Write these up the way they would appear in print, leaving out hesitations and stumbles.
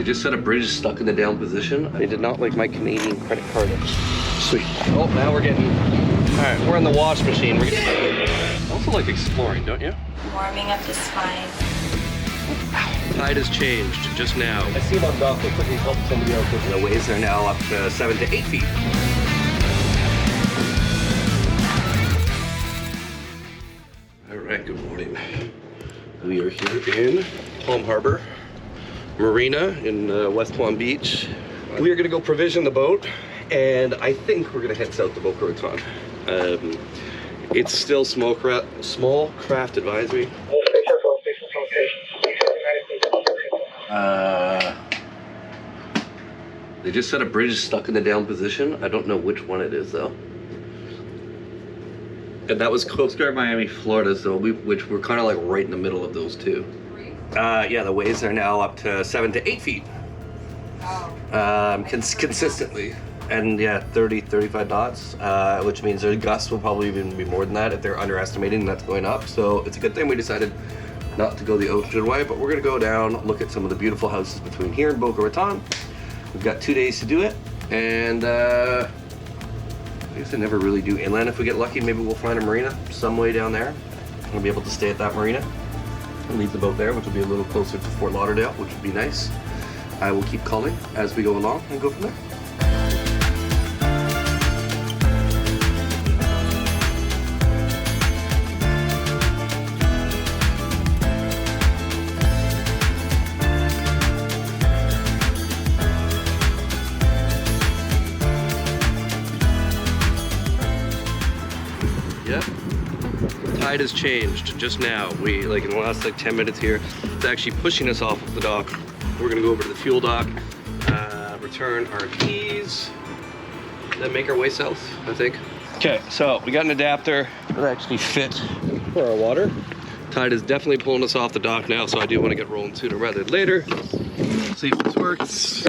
They just said a bridge is stuck in the down position. They did not like my Canadian credit card. Sweet. Oh, now we're getting... Alright, we're in the wash machine. We're getting... I also like exploring, don't you? Warming up the spine. Tide has changed just now. I see them on dock. Looks like he helped somebody else. The waves are now up to 7 to 8 feet. Alright, good morning. We are here in Palm Harbor Marina in West Palm Beach. We are going to go provision the boat, and I think we're going to head south to Boca Raton. It's still small craft advisory. They just said a bridge is stuck in the down position. I don't know which one it is though. And that was Coast Guard Miami, Florida, so which we're kind of like right in the middle of those two. Yeah, the waves are now up to 7 to 8 feet. Consistently. And yeah, 35 knots, which means their gusts will probably even be more than that if they're underestimating that's going up. So it's a good thing we decided not to go the ocean way, but we're gonna go down, look at some of the beautiful houses between here and Boca Raton. We've got 2 days to do it, and I guess I never really do inland. If we get lucky, maybe we'll find a marina some way down there. We'll be able to stay at that marina and leave the boat there, which will be a little closer to Fort Lauderdale, which would be nice. I will keep calling as we go along and go from there. Yep. Tide has changed just now. We, like in the last 10 minutes here, it's actually pushing us off of the dock. We're gonna go over to the fuel dock, return our keys, then make our way south, I think. Okay, so we got an adapter that actually fit for our water. Tide is definitely pulling us off the dock now, so I do want to get rolling sooner rather than later. See if this works.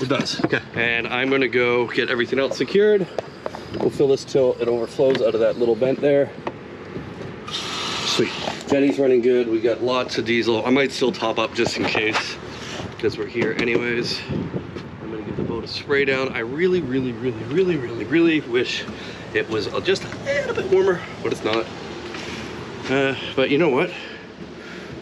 It does. Okay. And I'm gonna go get everything else secured. We'll fill this till it overflows out of that little vent there. Sweet. Jetty's running good. We got lots of diesel. I might still top up just in case, because we're here anyways. I'm gonna give the boat a spray down. I really wish it was just a little bit warmer, but it's not. But you know what?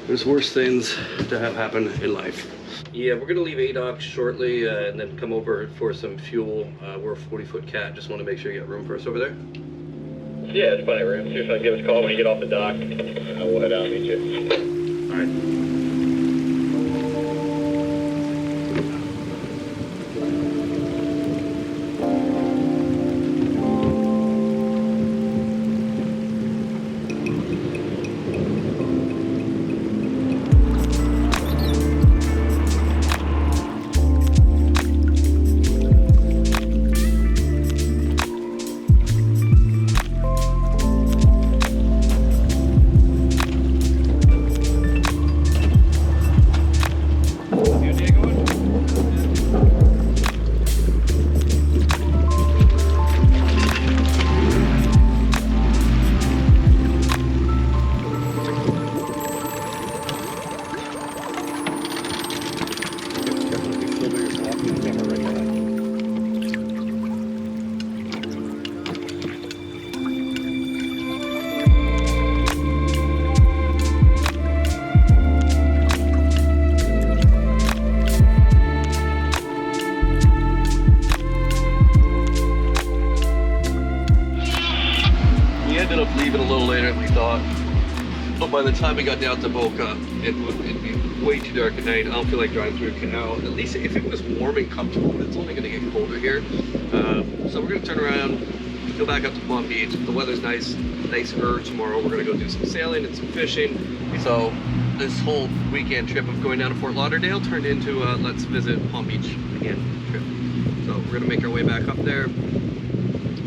There's worse things to have happen in life. Yeah, we're gonna leave ADOC shortly and then come over for some fuel. We're a 40-foot cat. Just want to make sure you got room for us over there. Yeah, there's plenty of room. See if I can give us a call when you get off the dock. We'll head out and meet you. All right. Ended up leaving a little later than we thought, but by the time we got down to Boca, it'd be way too dark at night. I don't feel like driving through a canal. At least if it was warm and comfortable, but it's only going to get colder here. So we're going to turn around, go back up to Palm Beach. The weather's nicer tomorrow. We're going to go do some sailing and some fishing. So this whole weekend trip of going down to Fort Lauderdale turned into a let's visit Palm Beach again trip. So we're going to make our way back up there,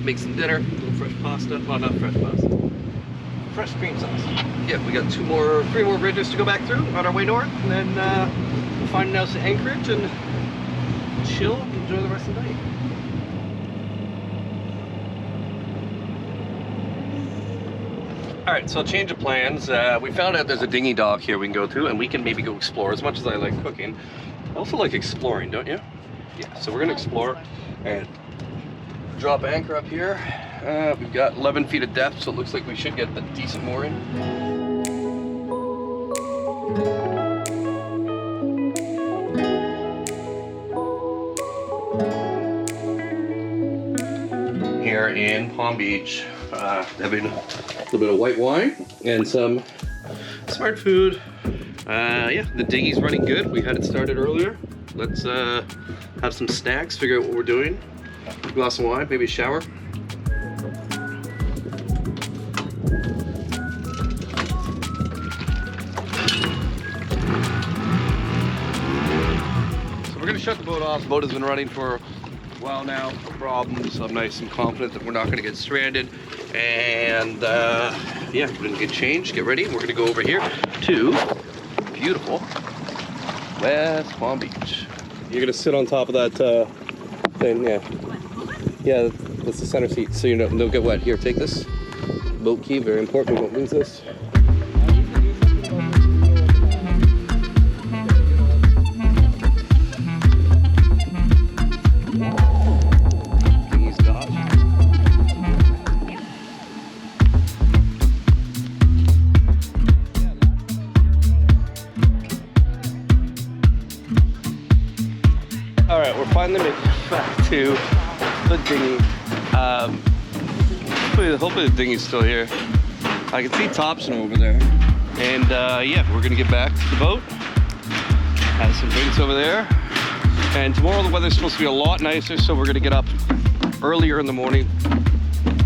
make some dinner, a little fresh pasta. Well, not fresh pasta. Fresh cream sauce. Yeah, we got 3 more bridges to go back through on our way north, and then we'll find an house in Anchorage and chill and enjoy the rest of the night. All right, so change of plans. We found out there's a dinghy dock here we can go to, and we can maybe go explore. As much as I like cooking, I also like exploring, don't you? Yeah, so we're gonna explore and drop anchor up here. We've got 11 feet of depth, so it looks like we should get a decent mooring. Here in Palm Beach, having a little bit of white wine and some smart food. Yeah, the dinghy's running good. We had it started earlier. Let's have some snacks, figure out what we're doing. A glass of wine, maybe a shower. So we're gonna shut the boat off. The boat has been running for well now, no problems. I'm nice and confident that we're not gonna get stranded. And yeah, we're gonna get changed, get ready. We're gonna go over here to beautiful West Palm Beach. You're gonna sit on top of that thing, yeah. Yeah, that's the center seat, so you don't get wet. Here, take this. Boat key, very important, we won't lose this. All right, we're finally making it back to the dinghy. Hopefully the dinghy's still here. I can see Toptional over there. And yeah, we're gonna get back to the boat. Have some drinks over there. And tomorrow the weather's supposed to be a lot nicer, so we're gonna get up earlier in the morning.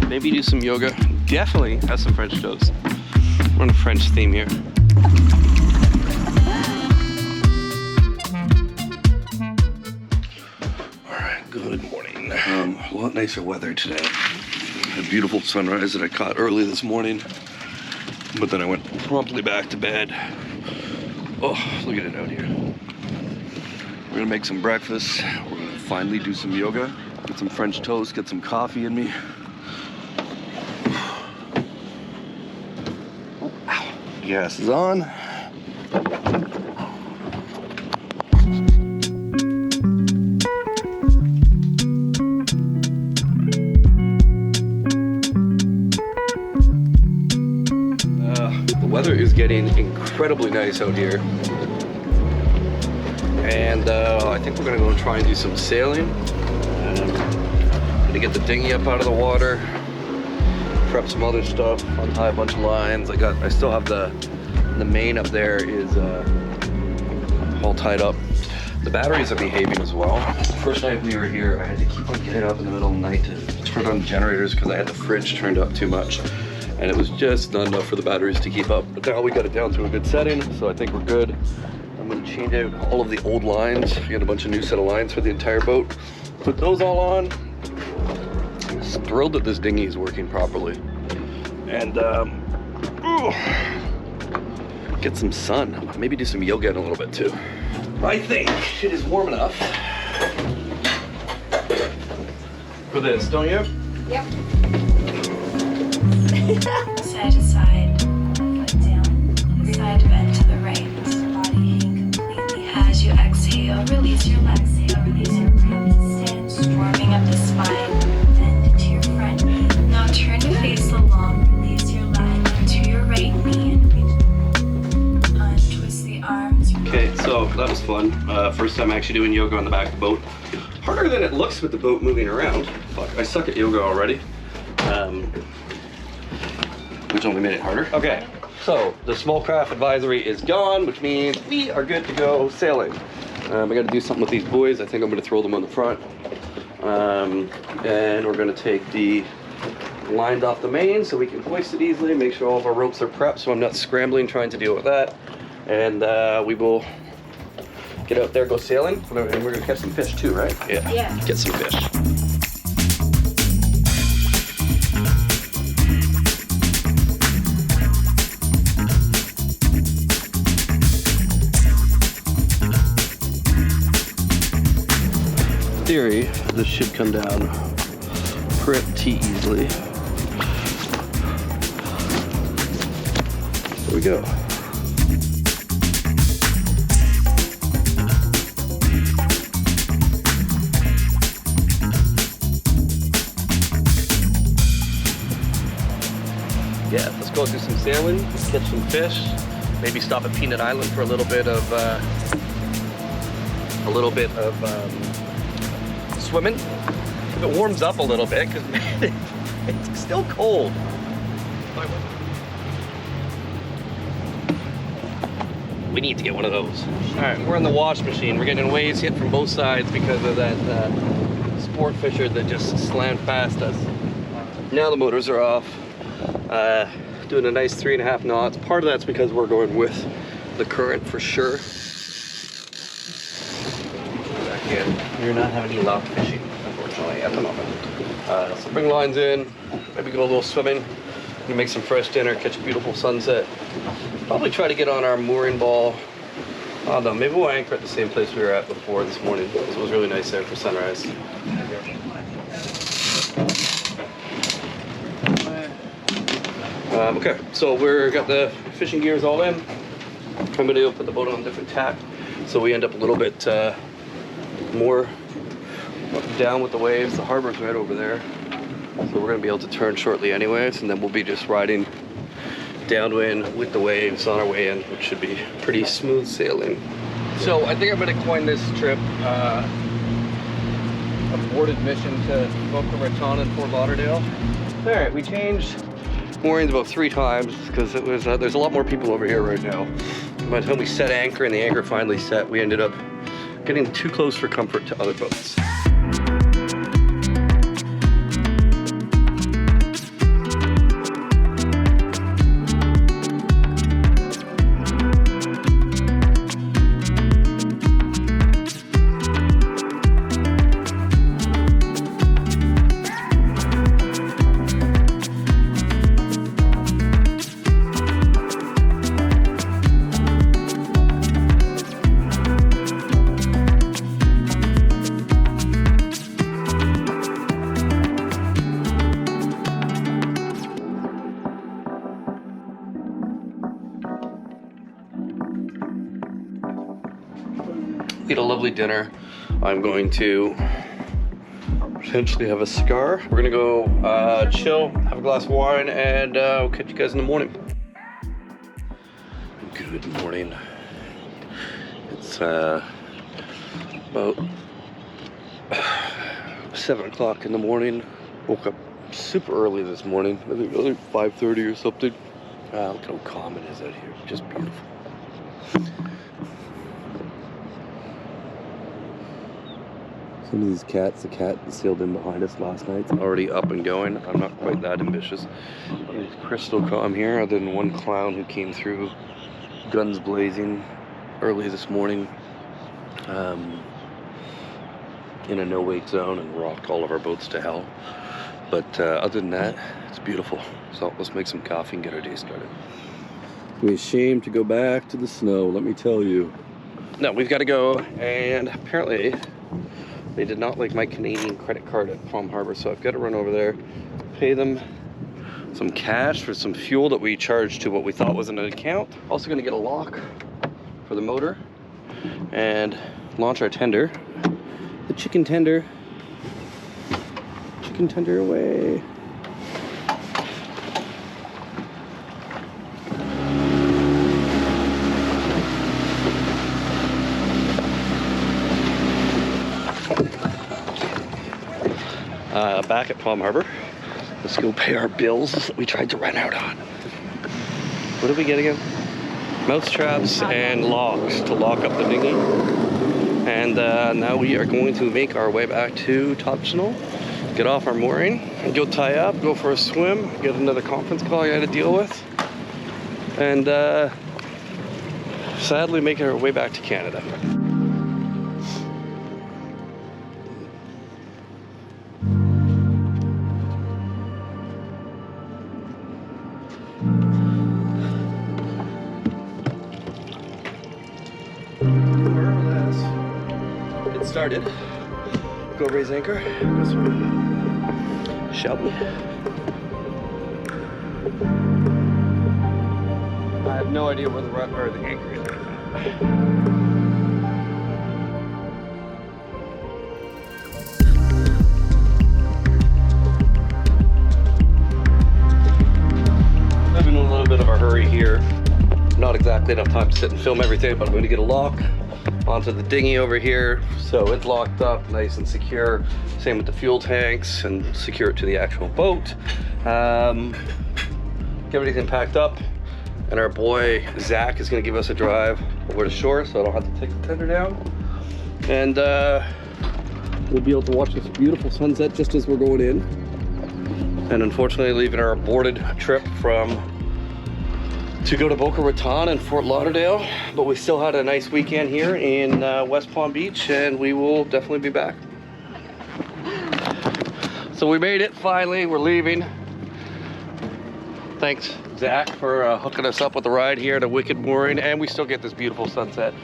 Maybe do some yoga. Definitely have some French toast. We're on a French theme here. Good morning. A lot nicer weather today. A beautiful sunrise that I caught early this morning, but then I went promptly back to bed. Oh, look at it out here. We're gonna make some breakfast. We're gonna finally do some yoga, get some French toast, get some coffee in me. Ow. Gas is on. The weather is getting incredibly nice out here, and I think we're gonna go and try and do some sailing. Gonna get the dinghy up out of the water, prep some other stuff, untie a bunch of lines. I still have the main up there is all tied up. The batteries are behaving as well. First night we were here, I had to keep on getting up in the middle of the night to turn on the generators because I had the fridge turned up too much. And it was just not enough for the batteries to keep up. But now we got it down to a good setting, so I think we're good. I'm gonna change out all of the old lines, get a bunch of new set of lines for the entire boat, put those all on. I'm just thrilled that this dinghy is working properly. And get some sun, maybe do some yoga in a little bit too. I think it is warm enough for this, don't you? Yep. Side to side, foot down, side bend to the right. Body hang completely as you exhale. Release your legs, release your arms. Stand, warming up the spine. Bend to your front knee. Now turn to face along. Release your leg onto your right knee and untwist the arms. Okay, so that was fun. First time actually doing yoga on the back of the boat. Harder than it looks with the boat moving around. Fuck, I suck at yoga already. Which only made it harder. Okay, so the small craft advisory is gone, which means we are good to go sailing. I gotta do something with these buoys. I think I'm gonna throw them on the front. And we're gonna take the lines off the main so we can hoist it easily, make sure all of our ropes are prepped so I'm not scrambling trying to deal with that. And we will get out there, go sailing, and we're gonna catch some fish too, right? Yeah. Get some fish. Theory, this should come down pretty easily. we go. Yeah, let's go do some sailing, catch some fish, maybe stop at Peanut Island for a little bit of swimming. If it warms up a little bit, because man, it's still cold. We need to get one of those. All right, we're in the wash machine. We're getting waves hit from both sides because of that sport fisher that just slammed past us. Now the motors are off. Doing a nice 3.5 knots. Part of that's because we're going with the current for sure. Back in. You're not having any luck fishing, unfortunately, at the moment. So bring lines in, maybe go a little swimming, make some fresh dinner, catch a beautiful sunset. Probably try to get on our mooring ball. I don't know, maybe we'll anchor at the same place we were at before this morning. It was really nice there for sunrise. Okay, so we've got the fishing gears all in. I'm gonna put the boat on a different tack, so we end up a little bit more down with the waves. The harbor's right over there, so we're gonna be able to turn shortly anyways, and then we'll be just riding downwind with the waves on our way in, which should be pretty smooth sailing. So I think I'm gonna coin this trip a boarded mission to Boca Raton and Fort Lauderdale. All right, we changed moorings about 3 times because it was there's a lot more people over here right now. By the time we set anchor and the anchor finally set, we ended up getting too close for comfort to other boats. We had a lovely dinner. I'm going to potentially have a cigar. We're gonna go chill, have a glass of wine, and we'll catch you guys in the morning. Good morning. It's about 7 o'clock in the morning. Woke up super early this morning. I think it was like 5:30 or something. Look how calm it is out here. Just beautiful. Some of these cats, the cat that sailed in behind us last night, already up and going. I'm not quite that ambitious. It's crystal calm here, other than one clown who came through, guns blazing, early this morning, in a no-wake zone and rocked all of our boats to hell. But other than that, it's beautiful. So let's make some coffee and get our day started. We're ashamed to go back to the snow, let me tell you. No, we've got to go, and apparently they did not like my Canadian credit card at Palm Harbor, so I've got to run over there, pay them some cash for some fuel that we charged to what we thought was an account. Also going to get a lock for the motor and launch our tender. The chicken tender. Chicken tender away. Back at Palm Harbor. Let's go pay our bills that we tried to run out on. What did we get again? Mouse traps and locks to lock up the dinghy. And now we are going to make our way back to Toptional, get off our mooring, go tie up, go for a swim, get another conference call I got to deal with, and sadly make our way back to Canada. Started. Go raise anchor. Go swim. Shall we? have no idea where the anchor is right now. I'm in a little bit of a hurry here. Not exactly enough time to sit and film everything, but I'm going to get a lock onto the dinghy over here so it's locked up nice and secure. Same with the fuel tanks, and secure it to the actual boat. Get everything packed up, and our boy Zach is going to give us a drive over to shore so I don't have to take the tender down, and we'll be able to watch this beautiful sunset just as we're going in. And unfortunately leaving our aborted trip to go to Boca Raton and Fort Lauderdale, but we still had a nice weekend here in West Palm Beach, and we will definitely be back. So we made it finally, we're leaving. Thanks Zach for hooking us up with a ride here to Wicked Mooring, and we still get this beautiful sunset.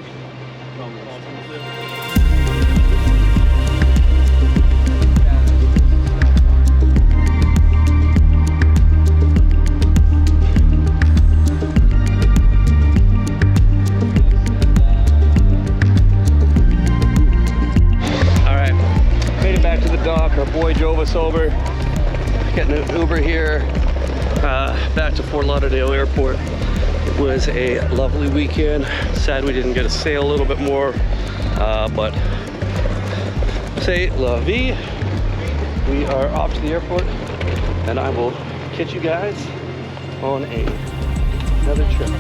Our boy drove us over, getting an Uber here back to Fort Lauderdale Airport. It was a lovely weekend. Sad we didn't get to sail a little bit more, but c'est la vie. We are off to the airport, and I will catch you guys on another trip.